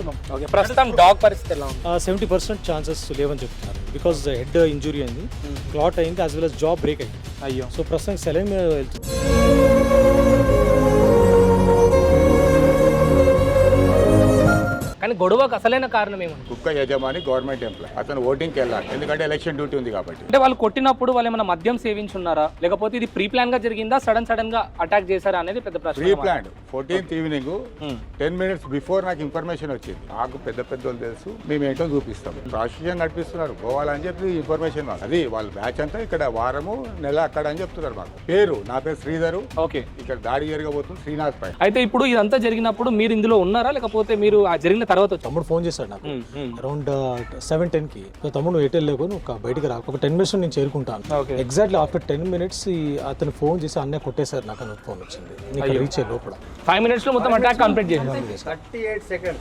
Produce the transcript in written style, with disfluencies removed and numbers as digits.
చేస్తున్నాం. ఓకే, ప్రస్తుతం డాగ్ పరిస్థితి ఎలా ఉంది? 70% ఛాన్సెస్ లేవని చెప్తున్నారు. బికాజ్ హెడ్ ఇంజురీ అయింది, క్లాట్ అయింది, as well as job break అయింది. అయ్యో, సో ప్రస్తుతం సెలైన్ మీద వెళ్తుంది. కానీ గొడవకు అసలైన కారణం ఏమంటారు? కుక్క యజమాని గవర్నమెంట్ ఎంప్లాయ్, అతను ఓటింగ్కి వెళ్ళాలి, ఎందుకంటే ఎలక్షన్ డ్యూటీ ఉంది కాబట్టి. అంటే వాళ్ళు కొట్టినప్పుడు వాళ్ళు ఏమైనా మద్యం సేవించున్నారా, లేకపోతే ఇది ప్రీ ప్లాన్ గా జరిగిందా, సడన్ గా అటాక్ చేశారా అనేది పెద్ద ప్రశ్న. Pre plan 14th evening 10 minutes before నాకు ఇన్ఫర్మేషన్ వచ్చింది. నాకు పెద్ద పెద్దోళ్ళు తెలుసు, మేము ఏంటో చూపిస్తాం. ప్రాసిక్యూషన్ నడిపిస్తున్నారు పోవాలని చెప్పి ఇన్ఫర్మేషన్ మాకు. అది వాళ్ళ బ్యాచ్ అంతా ఇక్కడ వారము నెల అక్కడ అని చెప్తున్నారు. మాకు పేరు, నా పేరు శ్రీధరు. ఓకే, ఇక్కడ దాడి జరగబోతుంది శ్రీనాథ్ పై. అయితే ఇప్పుడు ఇదంతా జరిగినప్పుడు మీరు ఇందులో ఉన్నారా, లేకపోతే మీరు ఆ జరిగిన తర్వాత వచ్చారా? తమ్ముడు ఫోన్ చేశాడు నాకు అరౌండ్ 7:10కి. సో తమ్ముడు ఎయిర్టెల్ లేకు బయటకు రా, ఒక 10 minutes నేను చేరుకుంటాను. ఎగ్జాక్ట్లీ ఆఫ్టర్ 10 minutes అతను ఫోన్ చేసి అన్నయ్య కొట్టేశారు నాకు అని ఫోన్ వచ్చింది. నీకు రీచ్ అయ్యే లోపల 5 minutes లో మొత్తం అటాక్ కంప్లీట్ చేశారు. 38 seconds.